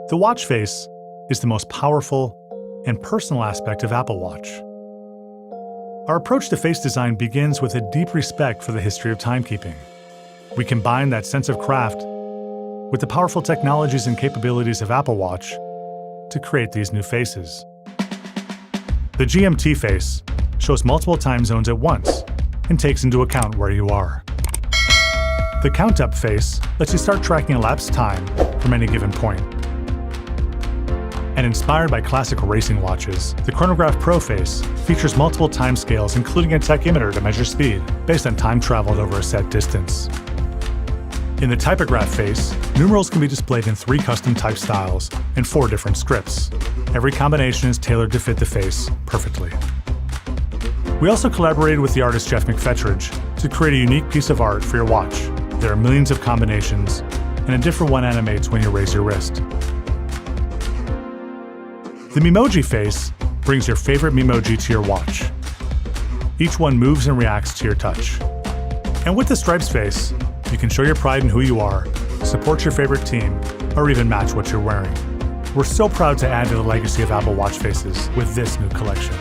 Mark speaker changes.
Speaker 1: The watch face is the most powerful and personal aspect of Apple Watch. Our approach to face design begins with a deep respect for the history of timekeeping. We combine that sense of craft with the powerful technologies and capabilities of Apple Watch to create these new faces. The GMT face shows multiple time zones at once and takes into account where you are. The Count Up face lets you start tracking elapsed time from any given point. And inspired by classic racing watches, the Chronograph Pro face features multiple time scales, including a tachymeter to measure speed based on time traveled over a set distance. In the Typograph face, numerals can be displayed in 3 custom type styles and 4 different scripts. Every combination is tailored to fit the face perfectly. We also collaborated with the artist Jeff McFetridge to create a unique piece of art for your watch. There are millions of combinations, and a different one animates when you raise your wrist. The Memoji face brings your favorite Memoji to your watch. Each one moves and reacts to your touch. And with the Stripes face, you can show your pride in who you are, support your favorite team, or even match what you're wearing. We're so proud to add to the legacy of Apple Watch faces with this new collection.